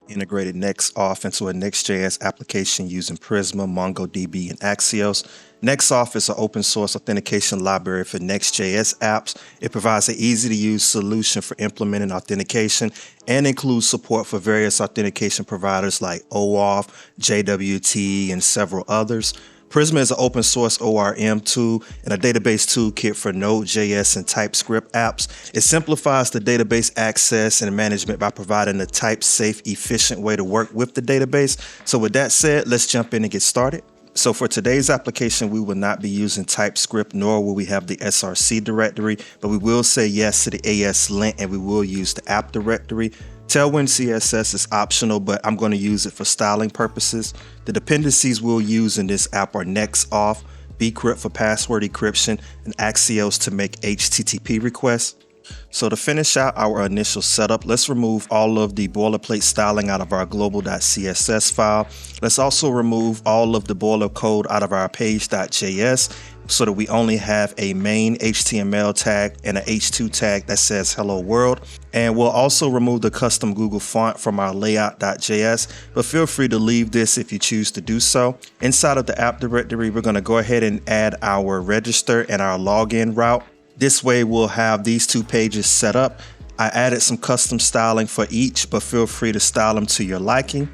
integrated NextAuth into a Nextjs application using Prisma, Mongodb, and Nextjs. NextAuth is an open source authentication library for Nextjs apps. It provides an easy to use solution for implementing authentication and includes support for various authentication providers like OAuth, JWT, and several others. Prisma is an open source ORM tool and a database toolkit for Node.js and TypeScript apps. It simplifies the database access and management by providing a type-safe, efficient way to work with the database. So with that said, let's jump in and get started. So for today's application, we will not be using TypeScript, nor will we have the src directory, but we will say yes to the ASLint and we will use the app directory. Tailwind CSS is optional, but I'm going to use it for styling purposes. The dependencies we'll use in this app are NextAuth, bcrypt for password encryption, and Axios to make HTTP requests. So to finish out our initial setup, let's remove all of the boilerplate styling out of our global.css file. Let's also remove all of the boiler code out of our page.js so that we only have a main HTML tag and an H2 tag that says hello world. And we'll also remove the custom Google font from our layout.js, but feel free to leave this if you choose to do so. Inside of the app directory, we're going to go ahead and add our register and our login route. This way we'll have these two pages set up. I added some custom styling for each, but feel free to style them to your liking.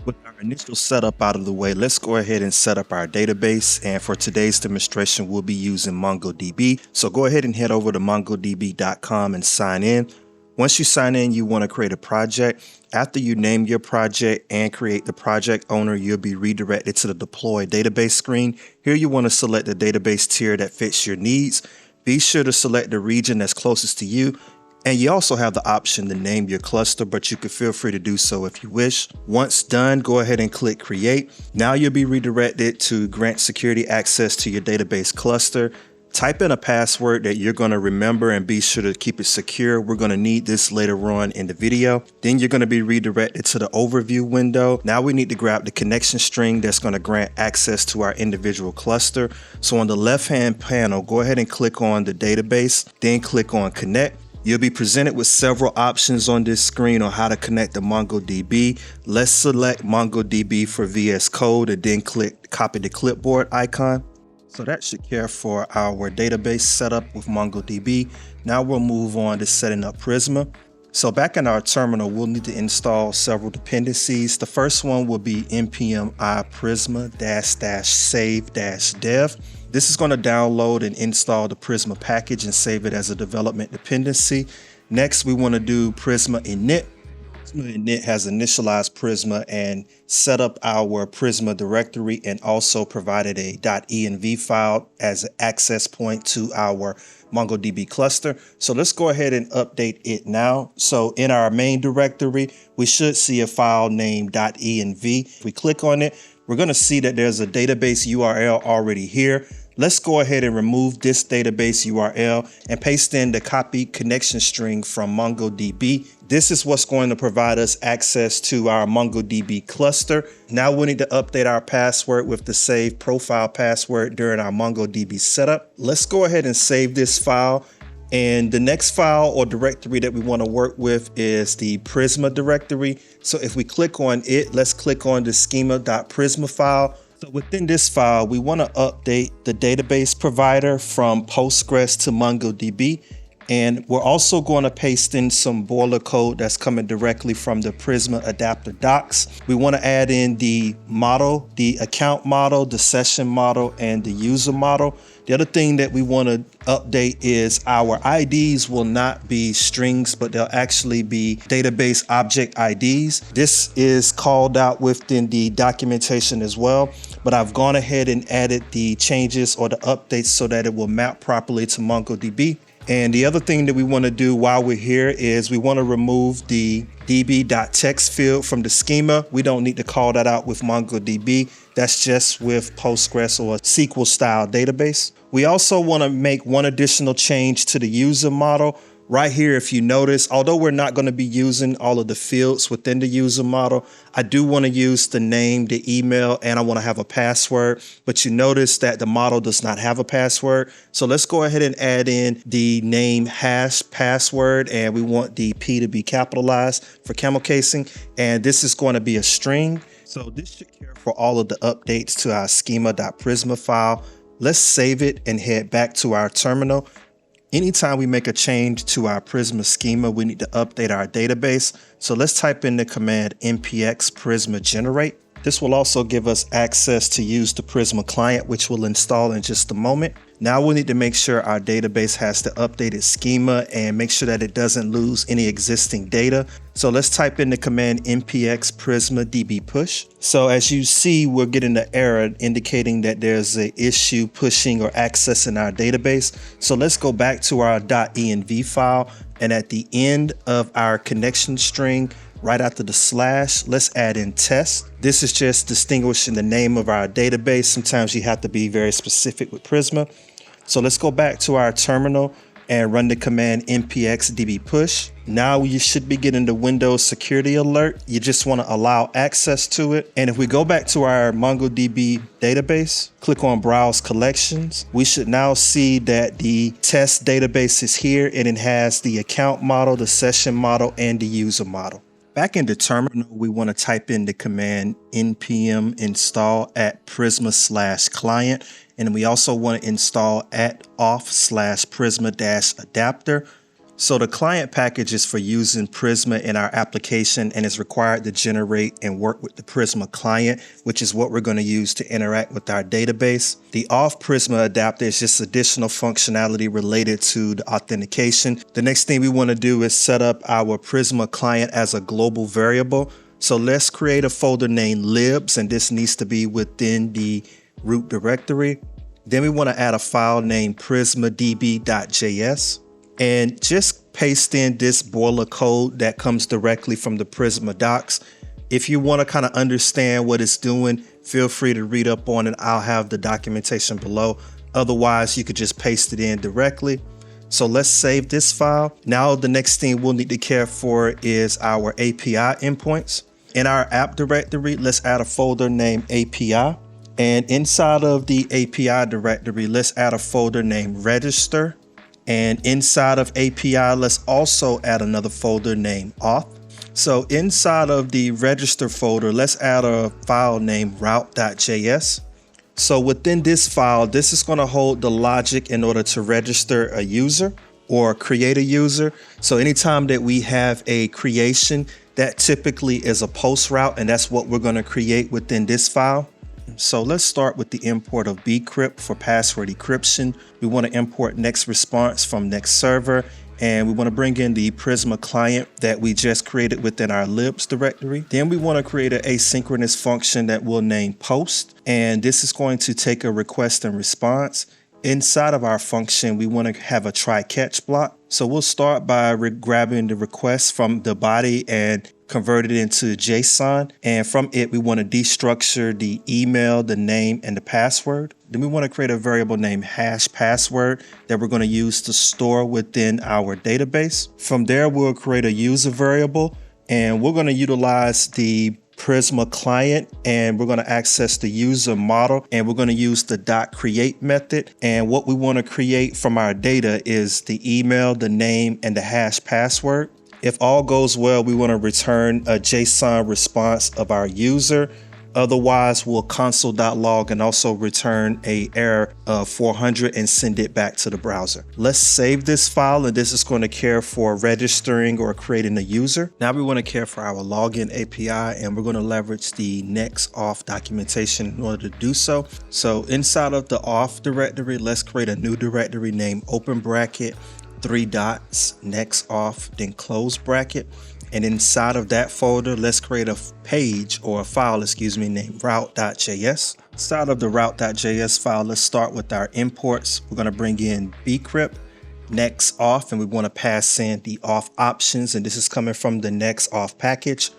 With our initial setup out of the way, let's go ahead and set up our database. And for today's demonstration, we'll be using MongoDB. So go ahead and head over to mongodb.com and sign in. Once you sign in, you want to create a project. After you name your project and create the project owner, you'll be redirected to the deploy database screen. Here you want to select the database tier that fits your needs. Be sure to select the region that's closest to you, and you also have the option to name your cluster, but you can feel free to do so if you wish. Once done, go ahead and click create. Now you'll be redirected to grant security access to your database cluster. Type in a password that you're going to remember and be sure to keep it secure. We're going to need this later on in the video. Then you're going to be redirected to the overview window. Now we need to grab the connection string that's going to grant access to our individual cluster. So on the left-hand panel, go ahead and click on the database, then click on connect. You'll be presented with several options on this screen on how to connect to MongoDB. Let's select MongoDB for VS Code and then click copy the clipboard icon. So that should care for our database setup with MongoDB. Now we'll move on to setting up Prisma. So back in our terminal, we'll need to install several dependencies. The first one will be npm I prisma --save-dev. This is going to download and install the Prisma package and save it as a development dependency. Next, we want to do Prisma init. Init has initialized Prisma and set up our Prisma directory and also provided a .env file as an access point to our MongoDB cluster. So let's go ahead and update it now. So in our main directory, we should see a file named .env. If we click on it, we're going to see that there's a database URL already here. Let's go ahead and remove this database URL and paste in the copied connection string from MongoDB. This is what's going to provide us access to our MongoDB cluster. Now we need to update our password with the saved profile password during our MongoDB setup. Let's go ahead and save this file. And the next file or directory that we want to work with is the Prisma directory. So if we click on it, let's click on the schema.prisma file. So within this file, we want to update the database provider from Postgres to MongoDB. And we're also going to paste in some boiler code that's coming directly from the Prisma adapter docs. We want to add in the model, the account model, the session model, and the user model. The other thing that we want to update is our IDs will not be strings, but they'll actually be database object IDs. This is called out within the documentation as well, but I've gone ahead and added the changes or the updates so that it will map properly to MongoDB. And the other thing that we want to do while we're here is we want to remove the db.text field from the schema. We don't need to call that out with MongoDB. That's just with Postgres or a SQL style database. We also want to make one additional change to the user model. Right here, if you notice, although we're not going to be using all of the fields within the user model, I do want to use the name, the email, and I want to have a password. But you notice that the model does not have a password. So let's go ahead and add in the name hash password, and we want the P to be capitalized for camel casing. And this is going to be a string. So this should care for all of the updates to our schema.prisma file. Let's save it and head back to our terminal. Anytime we make a change to our Prisma schema, we need to update our database. So let's type in the command npx prisma generate. This will also give us access to use the Prisma client, which we'll install in just a moment. Now we'll need to make sure our database has the updated schema and make sure that it doesn't lose any existing data. So let's type in the command npx prisma db push. So as you see, we're getting the error indicating that there's an issue pushing or accessing our database. So let's go back to our .env file, and at the end of our connection string, right after the slash, let's add in test. This is just distinguishing the name of our database. Sometimes you have to be very specific with Prisma. So let's go back to our terminal and run the command npx db push. Now you should be getting the Windows security alert. You just want to allow access to it. And if we go back to our MongoDB database, click on Browse Collections, we should now see that the test database is here, and it has the account model, the session model, and the user model. Back in the terminal, we want to type in the command npm install at prisma/client, and we also want to install at auth/prisma-adapter. So the client package is for using Prisma in our application and is required to generate and work with the Prisma client, which is what we're going to use to interact with our database. The auth Prisma adapter is just additional functionality related to the authentication. The next thing we want to do is set up our Prisma client as a global variable. So let's create a folder named libs, and this needs to be within the root directory. Then we want to add a file named prismadb.js. And just paste in this boiler code that comes directly from the Prisma docs. If you want to kind of understand what it's doing, feel free to read up on it. I'll have the documentation below. Otherwise, you could just paste it in directly. So let's save this file. Now the next thing we'll need to care for is our API endpoints. In our app directory, let's add a folder named API. And inside of the API directory, let's add a folder named register. And inside of API, let's also add another folder named auth. So inside of the register folder, let's add a file named route.js. So within this file, this is going to hold the logic in order to register a user or create a user. So anytime that we have a creation, that typically is a post route, and that's what we're going to create within this file. So let's start with the import of bcrypt for password encryption. We want to import next response from next server, and we want to bring in the Prisma client that we just created within our libs directory. Then we want to create an asynchronous function that we'll name post, and this is going to take a request and response. Inside of our function, we want to have a try catch block. So we'll start by grabbing the request from the body and convert it into JSON. And from it, we want to destructure the email, the name, and the password. Then we want to create a variable named hash password that we're going to use to store within our database. From there, we'll create a user variable, and we're going to utilize the Prisma client, and we're going to access the user model, and we're going to use the .create method. And what we want to create from our data is the email, the name, and the hash password. If all goes well, we want to return a JSON response of our user. Otherwise, we'll console.log and also return an error of 400 and send it back to the browser. Let's save this file, and this is going to care for registering or creating a user. Now we want to care for our login API, and we're going to leverage the NextAuth documentation in order to do so. So inside of the auth directory, let's create a new directory named open bracket 3 dots NextAuth, then close bracket. And inside of that folder, let's create a page or a file, named route.js. Inside of the route.js file, let's start with our imports. We're going to bring in bcrypt, NextAuth, and we want to pass in the auth options. And this is coming from the NextAuth package.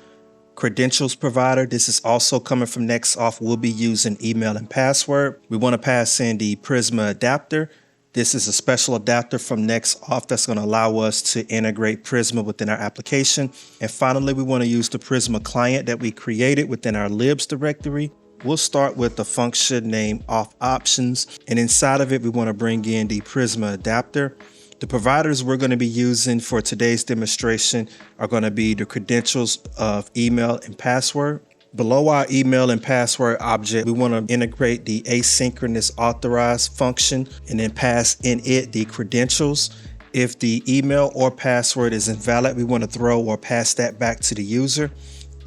Credentials provider, this is also coming from NextAuth. We'll be using email and password. We want to pass in the Prisma adapter. This is a special adapter from NextAuth that's going to allow us to integrate Prisma within our application. And finally, we want to use the Prisma client that we created within our libs directory. We'll start with the function named auth options, and inside of it, we want to bring in the Prisma adapter. The providers we're going to be using for today's demonstration are going to be the credentials of email and password. Below our email and password object, we want to integrate the asynchronous authorize function and then pass in it the credentials. If the email or password is invalid, we want to throw or pass that back to the user.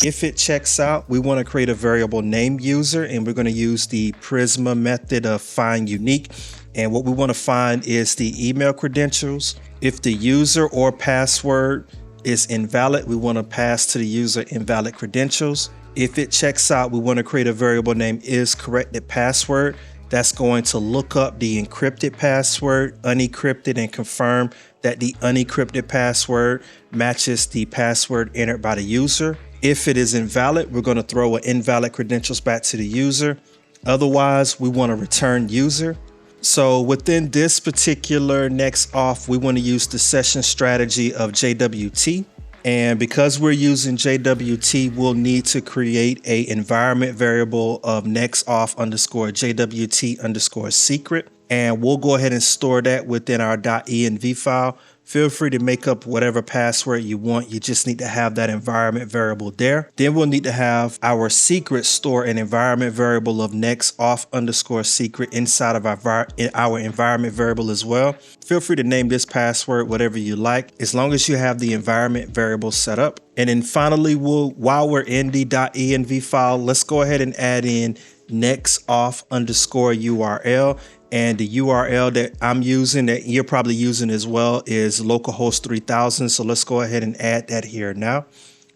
If it checks out, we want to create a variable named user, and we're going to use the Prisma method of find unique. And what we want to find is the email credentials. If the user or password is invalid, we want to pass to the user invalid credentials. If it checks out, we want to create a variable named isCorrectedPassword. That's going to look up the encrypted password, unencrypted, and confirm that the unencrypted password matches the password entered by the user. If it is invalid, we're going to throw an invalid credentials back to the user. Otherwise, we want to return user. So within this particular NextAuth, we want to use the session strategy of JWT. And because we're using JWT, we'll need to create a environment variable of NextAuth _JWT _secret. And we'll go ahead and store that within our .env file. Feel free to make up whatever password you want. You just need to have that environment variable there. Then we'll need to have our secret store an environment variable of NextAuth _secret inside of our environment variable as well. Feel free to name this password whatever you like, as long as you have the environment variable set up. And then finally, while we're in the .env file, let's go ahead and add in NextAuth _URL. And the URL that I'm using, that you're probably using as well, is localhost 3000. So let's go ahead and add that here now.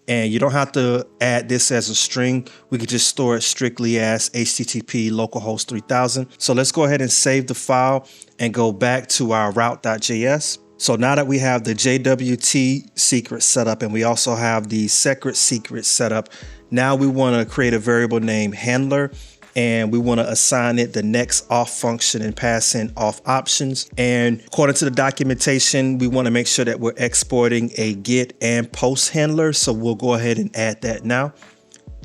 And you don't have to add this as a string. We could just store it strictly as HTTP localhost 3000. So let's go ahead and save the file and go back to our route.js. So now that we have the JWT secret set up and we also have the secret set up, now we want to create a variable named handler. And we want to assign it the NextAuth function and pass in auth options. And according to the documentation, we want to make sure that we're exporting a get and post handler. So we'll go ahead and add that now.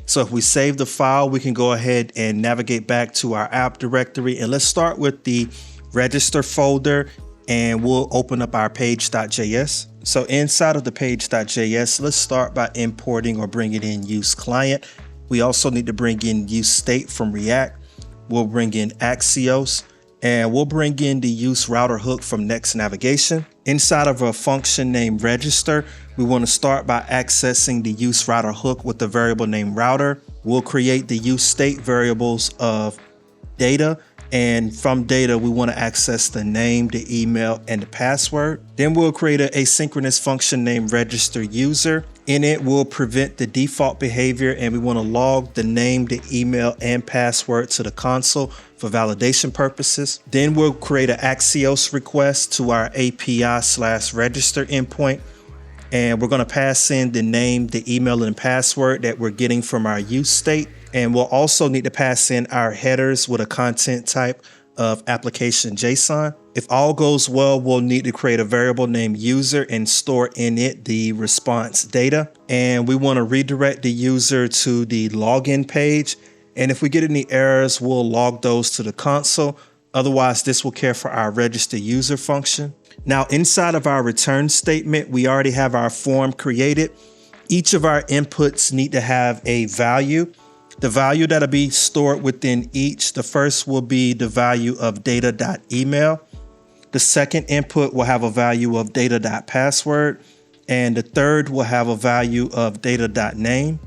So if we save the file, we can go ahead and navigate back to our app directory. And let's start with the register folder, and we'll open up our page.js. So inside of the page.js, let's start by importing or bringing in use client. We also need to bring in use state from React. We'll bring in Axios, and we'll bring in the use router hook from Next Navigation. Inside of a function named register, we want to start by accessing the use router hook with the variable named router. We'll create the use state variables of data. And from data, we want to access the name, the email, and the password. Then we'll create an asynchronous function named register user. In it, we'll prevent the default behavior, and we want to log the name, the email, and password to the console for validation purposes. Then we'll create an Axios request to our API/register endpoint. And we're going to pass in the name, the email, and password that we're getting from our use state. And we'll also need to pass in our headers with a content type of application JSON. If all goes well, we'll need to create a variable named user and store in it the response data. And we want to redirect the user to the login page. And if we get any errors, we'll log those to the console. Otherwise, this will care for our register user function. Now, inside of our return statement, we already have our form created. Each of our inputs need to have a value. The value that'll be stored within each, the first will be the value of data.email. The second input will have a value of data.password. And the third will have a value of data.name.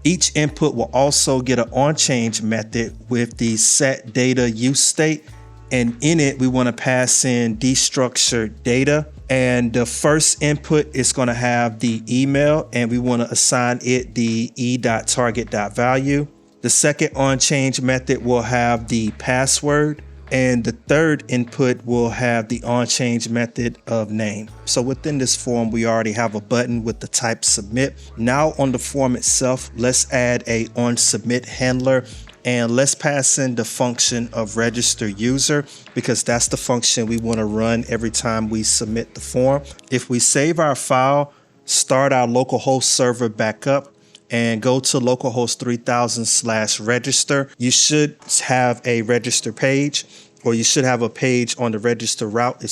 Each input will also get an onChange method with the set data use state. And in it, we want to pass in destructured data. And the first input is going to have the email, and we want to assign it the e.target.value. The second onChange method will have the password, and the third input will have the onChange method of name. So within this form, we already have a button with the type submit. Now on the form itself, let's add a onSubmit handler And let's pass in the function of register user, because that's the function we want to run every time we submit the form. If we save our file, start our localhost server back up, and go to localhost 3000/register, you should have a register page, or you should have a page on the register route,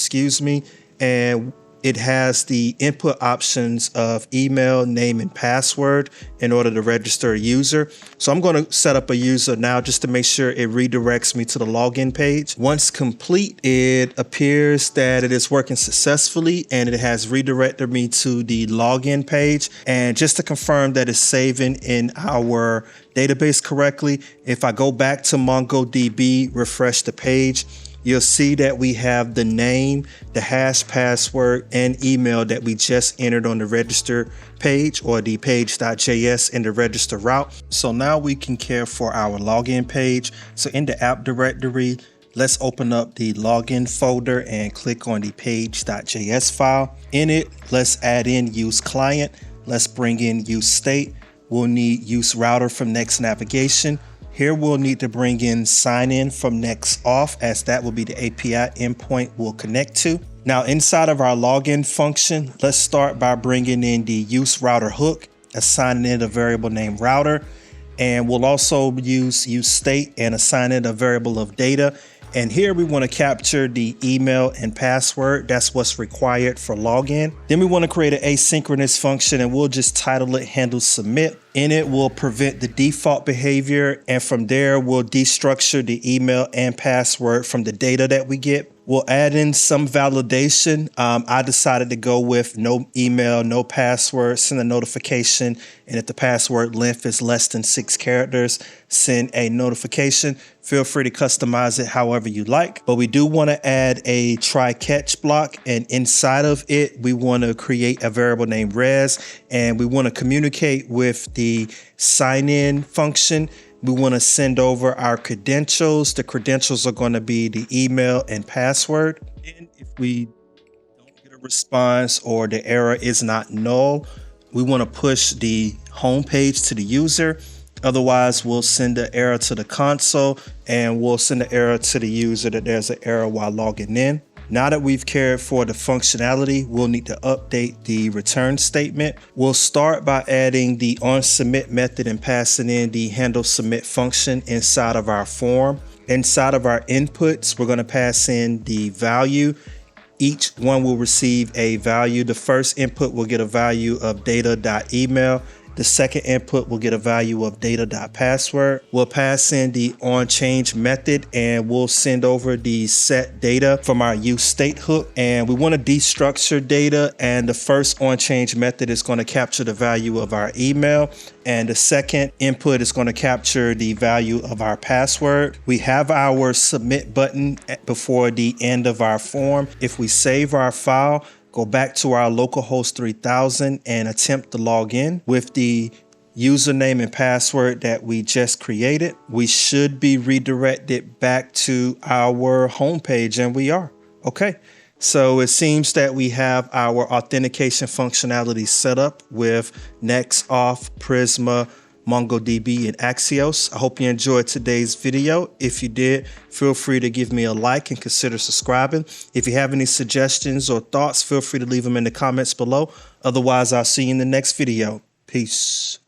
and it has the input options of email, name, and password in order to register a user. So I'm going to set up a user now just to make sure it redirects me to the login page. Once complete, it appears that it is working successfully and it has redirected me to the login page. And just to confirm that it's saving in our database correctly, if I go back to MongoDB, refresh the page, you'll see that we have the name, the hash password, and email that we just entered on the register page, or the page.js in the register route. So now we can care for our login page. So in the app directory, let's open up the login folder and click on the page.js file. In it, let's add in use client. Let's bring in use state. We'll need use router from Next Navigation. Here we'll need to bring in sign in from NextAuth, as that will be the API endpoint we'll connect to. Now inside of our login function, let's start by bringing in the use router hook, assigning it a variable named router, and we'll also use state and assign it a variable of data. And here we want to capture the email and password. That's what's required for login. Then we want to create an asynchronous function, and we'll just title it handle submit. In it, we'll prevent the default behavior, and from there, we'll destructure the email and password from the data that we get. We'll add in some validation. I decided to go with no email, no password, send a notification, and if the password length is less than 6 characters, send a notification. Feel free to customize it however you like, but we do want to add a try catch block, and inside of it, we want to create a variable named res, and we want to communicate with the sign in function. We want to send over our credentials. The credentials are going to be the email and password. And if we don't get a response or the error is not null, we want to push the home page to the user. Otherwise, we'll send the error to the console, and we'll send the error to the user that there's an error while logging in. Now that we've cared for the functionality, we'll need to update the return statement. We'll start by adding the onSubmit method and passing in the handle submit function inside of our form. Inside of our inputs, we're going to pass in the value. Each one will receive a value. The first input will get a value of data.email. The second input will get a value of data.password. We'll pass in the onChange method, and we'll send over the set data from our use state hook. And we want to destructure data, and the first onChange method is going to capture the value of our email, and the second input is going to capture the value of our password. We have our submit button before the end of our form. If we save our file, go back to our localhost 3000 and attempt to log in with the username and password that we just created, we should be redirected back to our homepage, and we are. Okay, so it seems that we have our authentication functionality set up with NextAuth, Prisma, MongoDB, and Nextjs. I hope you enjoyed today's video. If you did, feel free to give me a like and consider subscribing. If you have any suggestions or thoughts, feel free to leave them in the comments below. Otherwise, I'll see you in the next video. Peace.